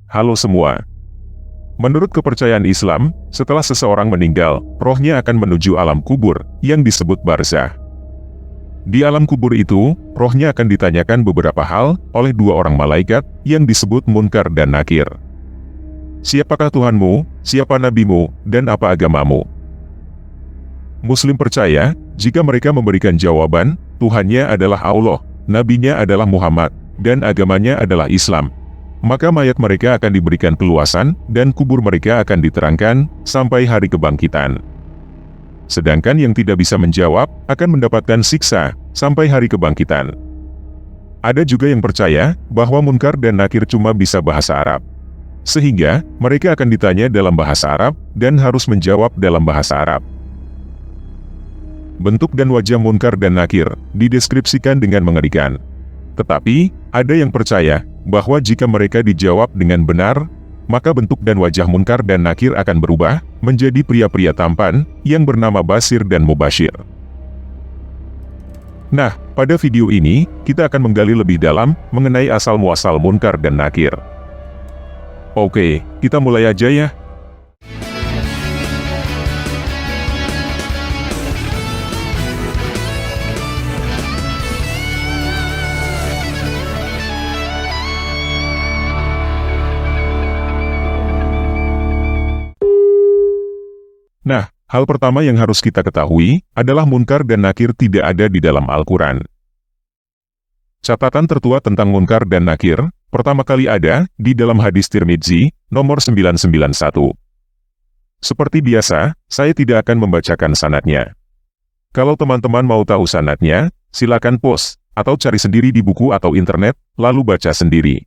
Halo semua. Menurut kepercayaan Islam, setelah seseorang meninggal, rohnya akan menuju alam kubur, yang disebut barzah. Di alam kubur itu, rohnya akan ditanyakan beberapa hal, oleh dua orang malaikat, yang disebut Munkar dan Nakir. Siapakah Tuhanmu, siapa nabimu, dan apa agamamu? Muslim percaya, jika mereka memberikan jawaban, Tuhannya adalah Allah, nabinya adalah Muhammad, dan agamanya adalah Islam, maka mayat mereka akan diberikan keluasan, dan kubur mereka akan diterangkan, sampai hari kebangkitan. Sedangkan yang tidak bisa menjawab, akan mendapatkan siksa, sampai hari kebangkitan. Ada juga yang percaya, bahwa Munkar dan Nakir cuma bisa bahasa Arab. Sehingga, mereka akan ditanya dalam bahasa Arab, dan harus menjawab dalam bahasa Arab. Bentuk dan wajah Munkar dan Nakir, dideskripsikan dengan mengerikan. Tetapi, ada yang percaya, bahwa jika mereka dijawab dengan benar, maka bentuk dan wajah Munkar dan Nakir akan berubah, menjadi pria-pria tampan, yang bernama Basir dan Mubashir. Nah, pada video ini, kita akan menggali lebih dalam, mengenai asal-muasal Munkar dan Nakir. Oke, kita mulai aja ya. Nah, hal pertama yang harus kita ketahui, adalah Munkar dan Nakir tidak ada di dalam Al-Quran. Catatan tertua tentang Munkar dan Nakir, pertama kali ada, di dalam hadis Tirmidzi, nomor 991. Seperti biasa, saya tidak akan membacakan sanadnya. Kalau teman-teman mau tahu sanadnya, silakan pause, atau cari sendiri di buku atau internet, lalu baca sendiri.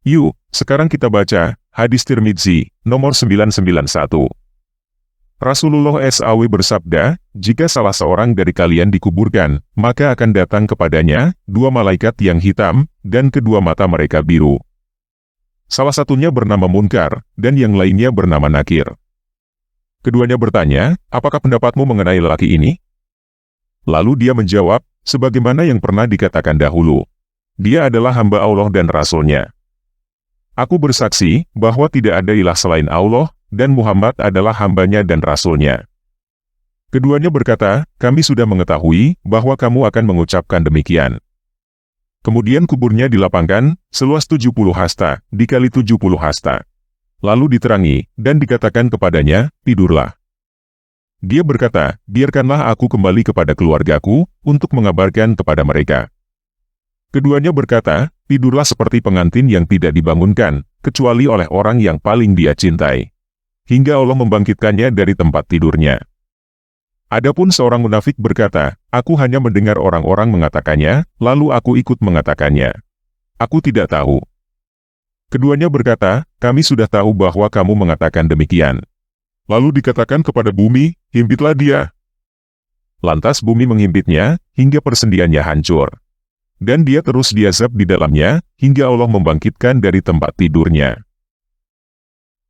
Yuk, sekarang kita baca, hadis Tirmidzi, nomor 991. Rasulullah SAW bersabda, jika salah seorang dari kalian dikuburkan, maka akan datang kepadanya, dua malaikat yang hitam, dan kedua mata mereka biru. Salah satunya bernama Munkar, dan yang lainnya bernama Nakir. Keduanya bertanya, apakah pendapatmu mengenai lelaki ini? Lalu dia menjawab, sebagaimana yang pernah dikatakan dahulu. Dia adalah hamba Allah dan Rasul-Nya. Aku bersaksi, bahwa tidak ada ilah selain Allah, dan Muhammad adalah hambanya dan Rasul-Nya. Keduanya berkata, kami sudah mengetahui, bahwa kamu akan mengucapkan demikian. Kemudian kuburnya dilapangkan, seluas 70 hasta, dikali 70 hasta. Lalu diterangi, dan dikatakan kepadanya, tidurlah. Dia berkata, biarkanlah aku kembali kepada keluargaku, untuk mengabarkan kepada mereka. Keduanya berkata, tidurlah seperti pengantin yang tidak dibangunkan, kecuali oleh orang yang paling dia cintai. Hingga Allah membangkitkannya dari tempat tidurnya. Adapun seorang munafik berkata, aku hanya mendengar orang-orang mengatakannya, lalu aku ikut mengatakannya. Aku tidak tahu. Keduanya berkata, kami sudah tahu bahwa kamu mengatakan demikian. Lalu dikatakan kepada bumi, himpitlah dia. Lantas bumi menghimpitnya, hingga persendiannya hancur. Dan dia terus diazab di dalamnya, hingga Allah membangkitkan dari tempat tidurnya.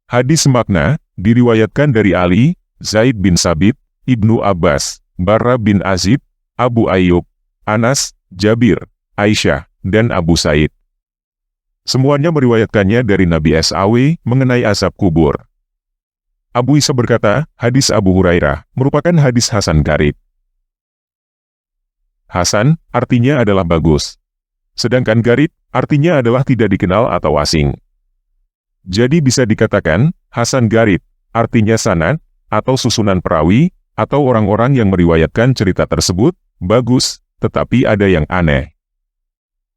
Hadis semakna, diriwayatkan dari Ali, Zaid bin Sabit, Ibnu Abbas, Barra bin Azib, Abu Ayyub, Anas, Jabir, Aisyah, dan Abu Said. Semuanya meriwayatkannya dari Nabi SAW mengenai azab kubur. Abu Isa berkata, hadis Abu Hurairah, merupakan hadis Hasan Gharib. Hasan, artinya adalah bagus. Sedangkan Gharib, artinya adalah tidak dikenal atau asing. Jadi bisa dikatakan, Hasan Gharib, artinya sanad, atau susunan perawi, atau orang-orang yang meriwayatkan cerita tersebut, bagus, tetapi ada yang aneh.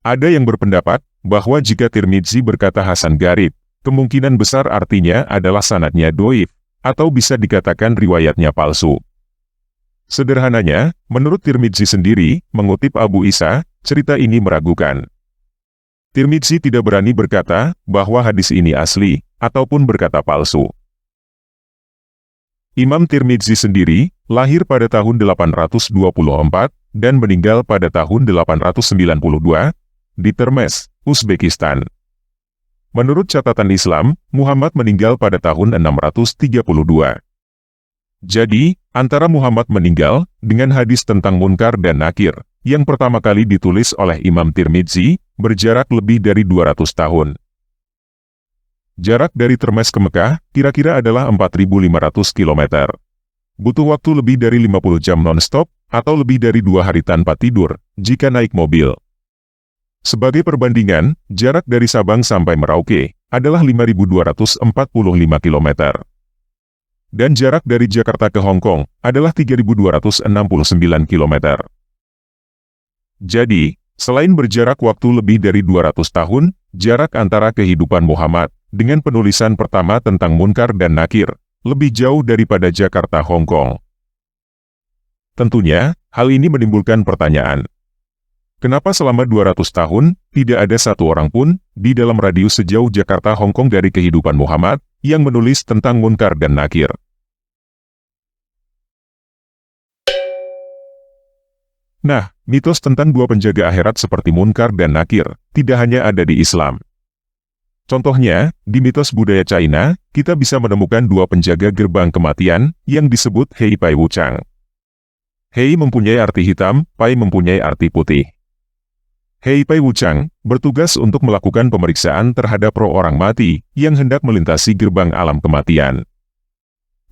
Ada yang berpendapat, bahwa jika Tirmidzi berkata Hasan Gharib, kemungkinan besar artinya adalah sanadnya doif, atau bisa dikatakan riwayatnya palsu. Sederhananya, menurut Tirmidzi sendiri, mengutip Abu Isa, cerita ini meragukan. Tirmidzi tidak berani berkata, bahwa hadis ini asli, ataupun berkata palsu. Imam Tirmidzi sendiri, lahir pada tahun 824, dan meninggal pada tahun 892, di Termes, Uzbekistan. Menurut catatan Islam, Muhammad meninggal pada tahun 632. Jadi, antara Muhammad meninggal, dengan hadis tentang Munkar dan Nakir, yang pertama kali ditulis oleh Imam Tirmidzi, berjarak lebih dari 200 tahun. Jarak dari Termes ke Mekah kira-kira adalah 4.500 km. Butuh waktu lebih dari 50 jam non-stop, atau lebih dari 2 hari tanpa tidur, jika naik mobil. Sebagai perbandingan, jarak dari Sabang sampai Merauke adalah 5.245 km. Dan jarak dari Jakarta ke Hong Kong adalah 3.269 km. Jadi, selain berjarak waktu lebih dari 200 tahun, jarak antara kehidupan Muhammad dengan penulisan pertama tentang Munkar dan Nakir lebih jauh daripada Jakarta-Hong Kong. Tentunya, hal ini menimbulkan pertanyaan. Kenapa selama 200 tahun, tidak ada satu orang pun di dalam radius sejauh Jakarta-Hong Kong dari kehidupan Muhammad yang menulis tentang Munkar dan Nakir? Nah, mitos tentang dua penjaga akhirat seperti Munkar dan Nakir tidak hanya ada di Islam. Contohnya, di mitos budaya China, kita bisa menemukan dua penjaga gerbang kematian yang disebut Hei Pai Wuchang. Hei mempunyai arti hitam, Pai mempunyai arti putih. Hei Pai Wuchang bertugas untuk melakukan pemeriksaan terhadap roh orang mati yang hendak melintasi gerbang alam kematian.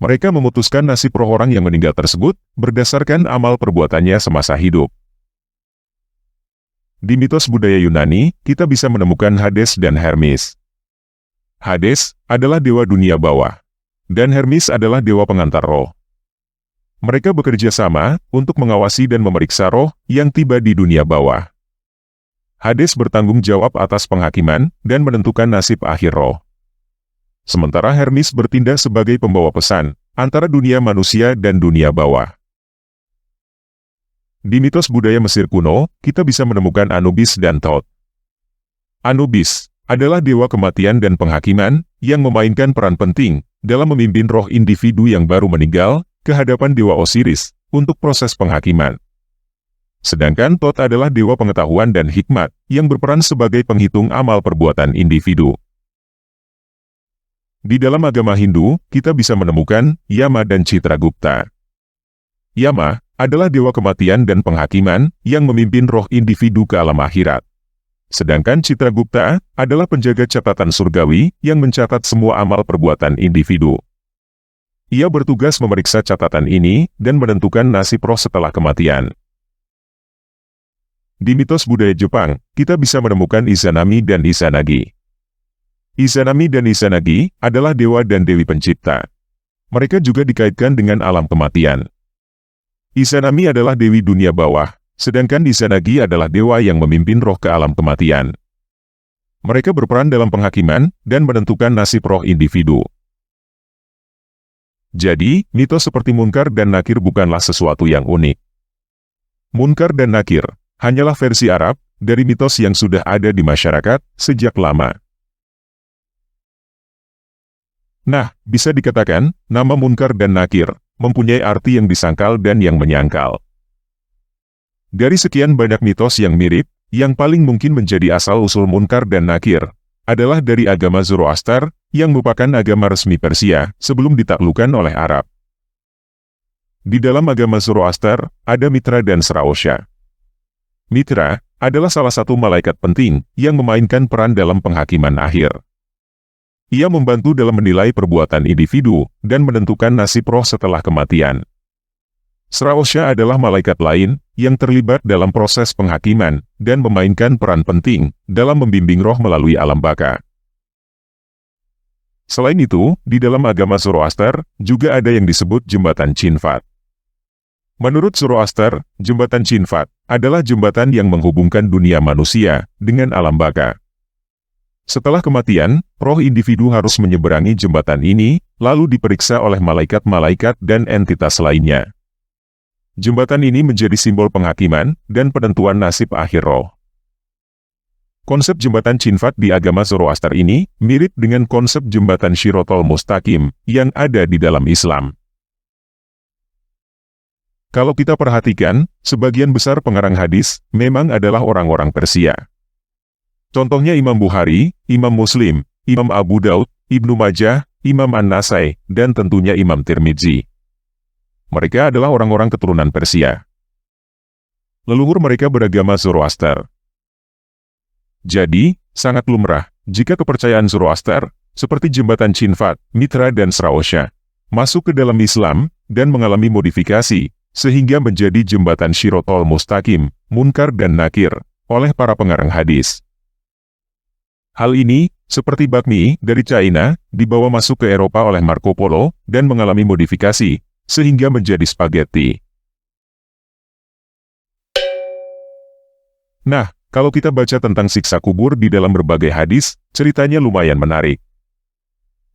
Mereka memutuskan nasib roh orang yang meninggal tersebut berdasarkan amal perbuatannya semasa hidup. Di mitos budaya Yunani, kita bisa menemukan Hades dan Hermes. Hades adalah dewa dunia bawah, dan Hermes adalah dewa pengantar roh. Mereka bekerja sama untuk mengawasi dan memeriksa roh yang tiba di dunia bawah. Hades bertanggung jawab atas penghakiman dan menentukan nasib akhir roh. Sementara Hermes bertindak sebagai pembawa pesan antara dunia manusia dan dunia bawah. Di mitos budaya Mesir kuno, kita bisa menemukan Anubis dan Thoth. Anubis adalah dewa kematian dan penghakiman yang memainkan peran penting dalam memimpin roh individu yang baru meninggal ke hadapan dewa Osiris untuk proses penghakiman. Sedangkan Thoth adalah dewa pengetahuan dan hikmat yang berperan sebagai penghitung amal perbuatan individu. Di dalam agama Hindu, kita bisa menemukan Yama dan Citragupta. Yama adalah dewa kematian dan penghakiman yang memimpin roh individu ke alam akhirat. Sedangkan Citragupta adalah penjaga catatan surgawi yang mencatat semua amal perbuatan individu. Ia bertugas memeriksa catatan ini dan menentukan nasib roh setelah kematian. Di mitos budaya Jepang, kita bisa menemukan Izanami dan Izanagi. Izanami dan Izanagi adalah dewa dan dewi pencipta. Mereka juga dikaitkan dengan alam kematian. Izanami adalah dewi dunia bawah, sedangkan Izanagi adalah dewa yang memimpin roh ke alam kematian. Mereka berperan dalam penghakiman dan menentukan nasib roh individu. Jadi, mitos seperti Munkar dan Nakir bukanlah sesuatu yang unik. Munkar dan Nakir hanyalah versi Arab dari mitos yang sudah ada di masyarakat sejak lama. Nah, bisa dikatakan, nama Munkar dan Nakir mempunyai arti yang disangkal dan yang menyangkal. Dari sekian banyak mitos yang mirip, yang paling mungkin menjadi asal-usul Munkar dan Nakir adalah dari agama Zoroaster, yang merupakan agama resmi Persia sebelum ditaklukkan oleh Arab. Di dalam agama Zoroaster, ada Mitra dan Sraosha. Mitra adalah salah satu malaikat penting yang memainkan peran dalam penghakiman akhir. Ia membantu dalam menilai perbuatan individu dan menentukan nasib roh setelah kematian. Sraosha adalah malaikat lain yang terlibat dalam proses penghakiman dan memainkan peran penting dalam membimbing roh melalui alam baka. Selain itu, di dalam agama Zoroaster juga ada yang disebut jembatan Chinvat. Menurut Zoroaster, jembatan Chinvat adalah jembatan yang menghubungkan dunia manusia dengan alam baka. Setelah kematian, roh individu harus menyeberangi jembatan ini, lalu diperiksa oleh malaikat-malaikat dan entitas lainnya. Jembatan ini menjadi simbol penghakiman dan penentuan nasib akhir roh. Konsep jembatan Chinvat di agama Zoroaster ini mirip dengan konsep jembatan Shirotol Mustaqim yang ada di dalam Islam. Kalau kita perhatikan, sebagian besar pengarang hadis memang adalah orang-orang Persia. Contohnya Imam Bukhari, Imam Muslim, Imam Abu Daud, Ibnu Majah, Imam An-Nasai, dan tentunya Imam Tirmidzi. Mereka adalah orang-orang keturunan Persia. Leluhur mereka beragama Zoroaster. Jadi, sangat lumrah jika kepercayaan Zoroaster seperti jembatan Cinfat, Mitra dan Sraosha, masuk ke dalam Islam dan mengalami modifikasi, sehingga menjadi jembatan Shirotol Mustaqim, Munkar dan Nakir, oleh para pengarang hadis. Hal ini, seperti bakmi dari China, dibawa masuk ke Eropa oleh Marco Polo dan mengalami modifikasi, sehingga menjadi spaghetti. Nah, kalau kita baca tentang siksa kubur di dalam berbagai hadis, ceritanya lumayan menarik.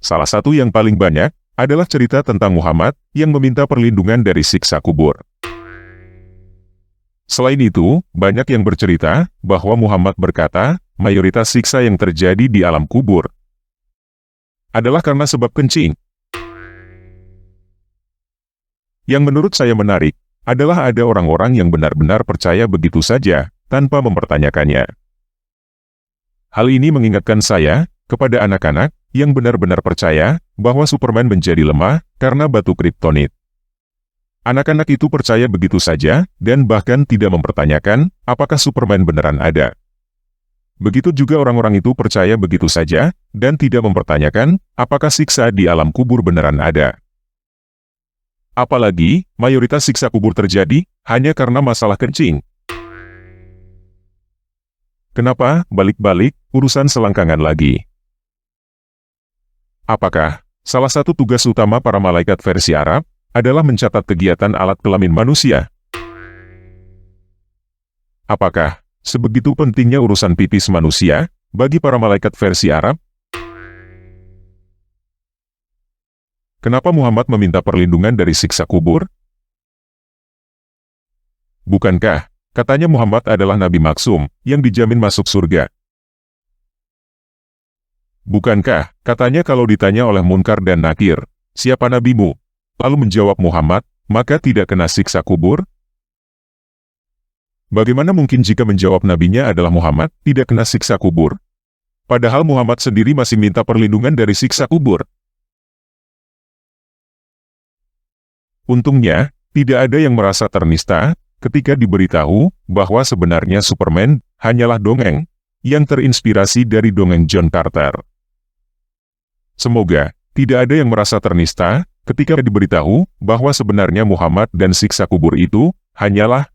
Salah satu yang paling banyak adalah cerita tentang Muhammad yang meminta perlindungan dari siksa kubur. Selain itu, banyak yang bercerita bahwa Muhammad berkata, mayoritas siksa yang terjadi di alam kubur adalah karena sebab kencing. Yang menurut saya menarik, adalah ada orang-orang yang benar-benar percaya begitu saja, tanpa mempertanyakannya. Hal ini mengingatkan saya kepada anak-anak yang benar-benar percaya bahwa Superman menjadi lemah karena batu kriptonit. Anak-anak itu percaya begitu saja dan bahkan tidak mempertanyakan apakah Superman beneran ada. Begitu juga orang-orang itu percaya begitu saja dan tidak mempertanyakan apakah siksa di alam kubur beneran ada. Apalagi mayoritas siksa kubur terjadi hanya karena masalah kencing. Kenapa balik-balik urusan selangkangan lagi? Apakah salah satu tugas utama para malaikat versi Arab adalah mencatat kegiatan alat kelamin manusia? Apakah sebegitu pentingnya urusan pipis manusia bagi para malaikat versi Arab? Kenapa Muhammad meminta perlindungan dari siksa kubur? Bukankah katanya Muhammad adalah nabi maksum yang dijamin masuk surga? Bukankah katanya kalau ditanya oleh Munkar dan Nakir, siapa nabimu? Lalu menjawab Muhammad, maka tidak kena siksa kubur? Bagaimana mungkin jika menjawab nabinya adalah Muhammad, tidak kena siksa kubur? Padahal Muhammad sendiri masih minta perlindungan dari siksa kubur. Untungnya, tidak ada yang merasa ternista ketika diberitahu bahwa sebenarnya Superman hanyalah dongeng yang terinspirasi dari dongeng John Carter. Semoga tidak ada yang merasa ternista ketika diberitahu bahwa sebenarnya Muhammad dan siksa kubur itu hanyalah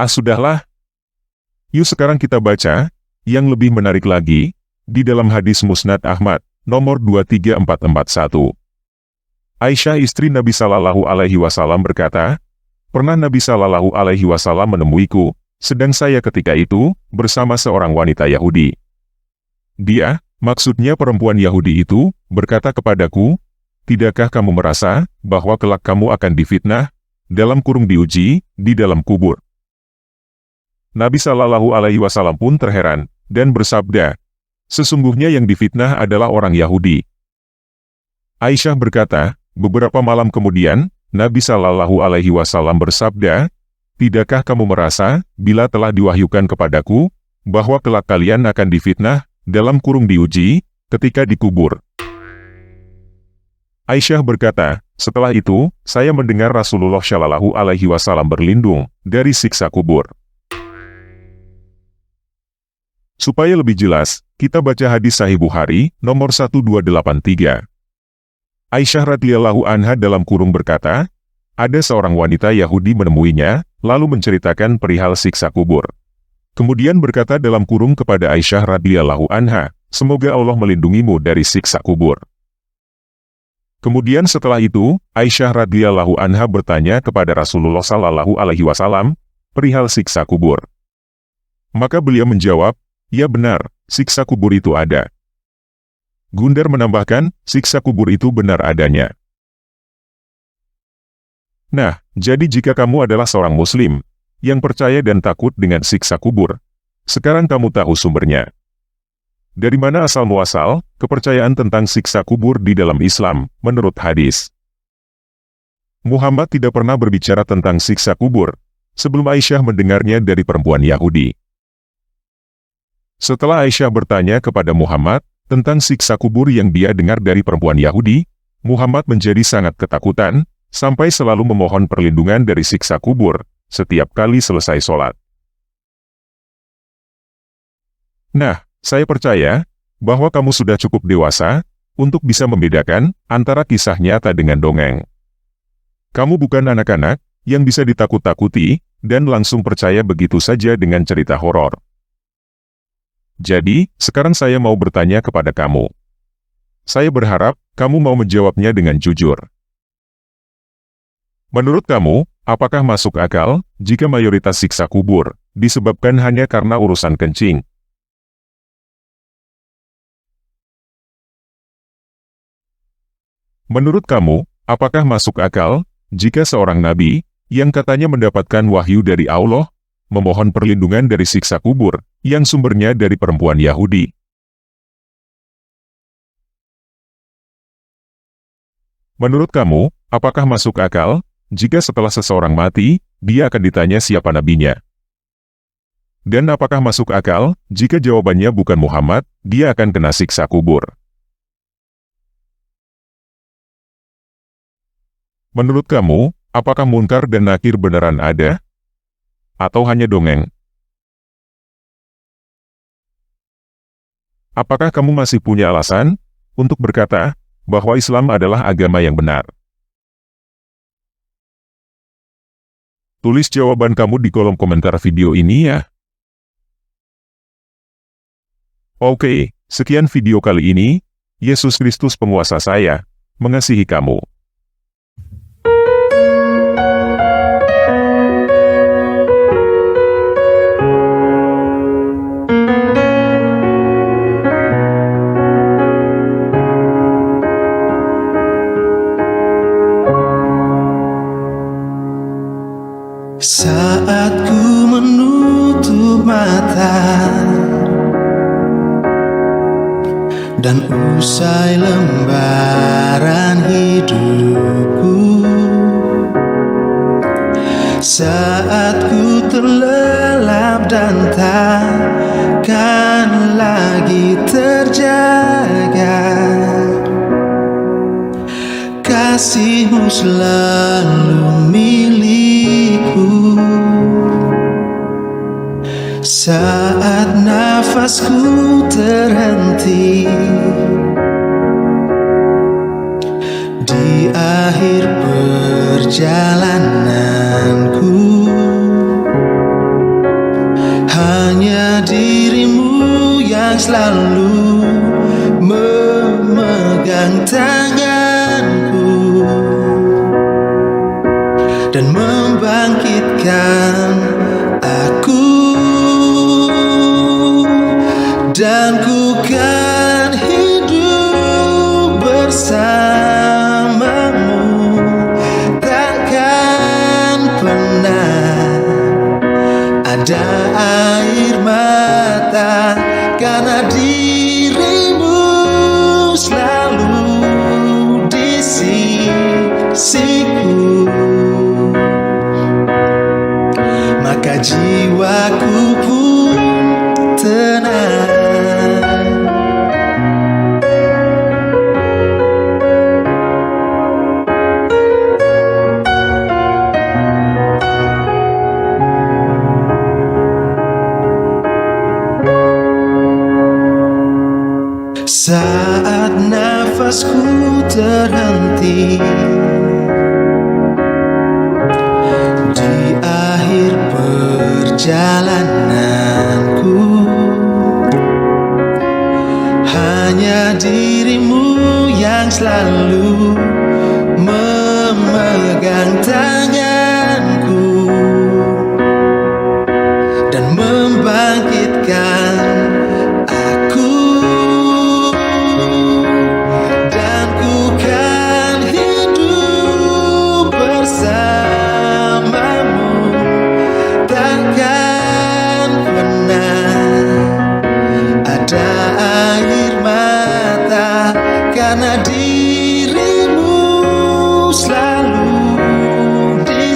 sudahlah. Yuk sekarang kita baca yang lebih menarik lagi di dalam hadis Musnad Ahmad nomor 23441. Aisyah istri Nabi Sallallahu Alaihi Wasallam berkata, pernah Nabi Sallallahu Alaihi Wasallam menemuiku, sedang saya ketika itu bersama seorang wanita Yahudi. Dia, maksudnya perempuan Yahudi itu, berkata kepadaku, tidakkah kamu merasa bahwa kelak kamu akan difitnah, dalam kurung diuji, di dalam kubur? Nabi Sallallahu Alaihi Wasallam pun terheran, dan bersabda, sesungguhnya yang difitnah adalah orang Yahudi. Aisyah berkata, beberapa malam kemudian, Nabi Sallallahu Alaihi Wasallam bersabda, tidakkah kamu merasa, bila telah diwahyukan kepadaku, bahwa kelak kalian akan difitnah, dalam kurung diuji, ketika dikubur? Aisyah berkata, setelah itu, saya mendengar Rasulullah Shallallahu Alaihi Wasallam berlindung dari siksa kubur. Supaya lebih jelas, kita baca hadis Sahih Bukhari, nomor 1283. Aisyah radhiyallahu anha dalam kurung berkata, ada seorang wanita Yahudi menemuinya, lalu menceritakan perihal siksa kubur. Kemudian berkata dalam kurung kepada Aisyah radhiyallahu anha, semoga Allah melindungimu dari siksa kubur. Kemudian setelah itu, Aisyah radhiyallahu anha bertanya kepada Rasulullah Sallallahu Alaihi Wasallam, perihal siksa kubur. Maka beliau menjawab, ya benar, siksa kubur itu ada. Gundar menambahkan, siksa kubur itu benar adanya. Nah, jadi jika kamu adalah seorang muslim, yang percaya dan takut dengan siksa kubur, sekarang kamu tahu sumbernya. Dari mana asal muasal kepercayaan tentang siksa kubur di dalam Islam, menurut hadis? Muhammad tidak pernah berbicara tentang siksa kubur, sebelum Aisyah mendengarnya dari perempuan Yahudi. Setelah Aisyah bertanya kepada Muhammad tentang siksa kubur yang dia dengar dari perempuan Yahudi, Muhammad menjadi sangat ketakutan, sampai selalu memohon perlindungan dari siksa kubur, setiap kali selesai sholat. Nah, saya percaya bahwa kamu sudah cukup dewasa untuk bisa membedakan antara kisah nyata dengan dongeng. Kamu bukan anak-anak yang bisa ditakut-takuti dan langsung percaya begitu saja dengan cerita horor. Jadi, sekarang saya mau bertanya kepada kamu. Saya berharap kamu mau menjawabnya dengan jujur. Menurut kamu, apakah masuk akal jika mayoritas siksa kubur disebabkan hanya karena urusan kencing? Menurut kamu, apakah masuk akal jika seorang nabi yang katanya mendapatkan wahyu dari Allah memohon perlindungan dari siksa kubur yang sumbernya dari perempuan Yahudi? Menurut kamu, apakah masuk akal jika setelah seseorang mati, dia akan ditanya siapa nabinya? Dan apakah masuk akal jika jawabannya bukan Muhammad, dia akan kena siksa kubur? Menurut kamu, apakah Munkar dan Nakir beneran ada? Atau hanya dongeng? Apakah kamu masih punya alasan untuk berkata bahwa Islam adalah agama yang benar? Tulis jawaban kamu di kolom komentar video ini ya. Oke, sekian video kali ini. Yesus Kristus penguasa saya, mengasihi kamu. Saat ku menutup mata dan usai lembaran hidupku, saat ku terlelap dan takkan lagi terjaga, kasih-Mu selalu milikku. Saat nafasku terhenti di akhir perjalananku, hanya diri-Mu yang selalu memegang tanganku dan membangkitkan aku, dan ku kan hidup bersama-Mu, takkan pernah ada air mata, karena diri-Mu selalu di sisiku. Maka jiwaku pun tenang. Saat nafasku terhenti di akhir perjalananku, hanya diri-Mu yang selalu memegang tanganku dan membangkitkan aku, dan ku kan hidup bersama-Mu, takkan pernah ada air mata, karena diri-Mu selalu di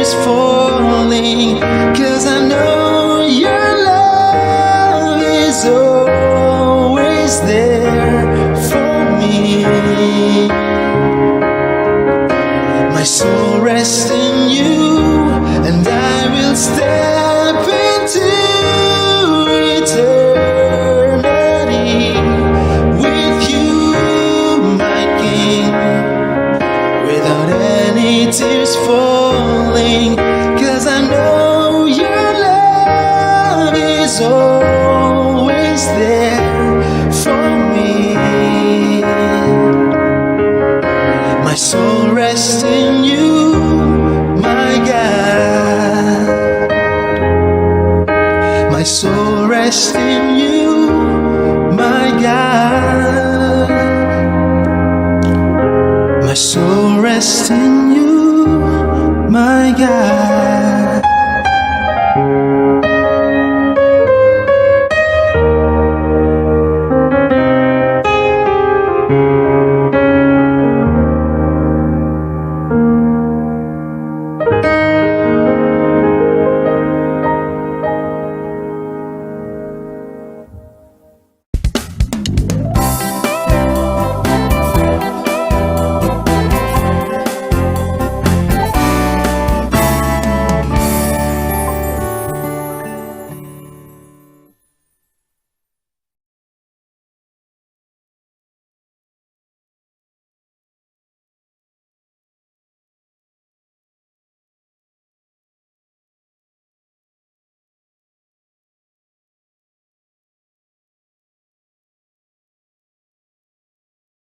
is falling, 'cause I know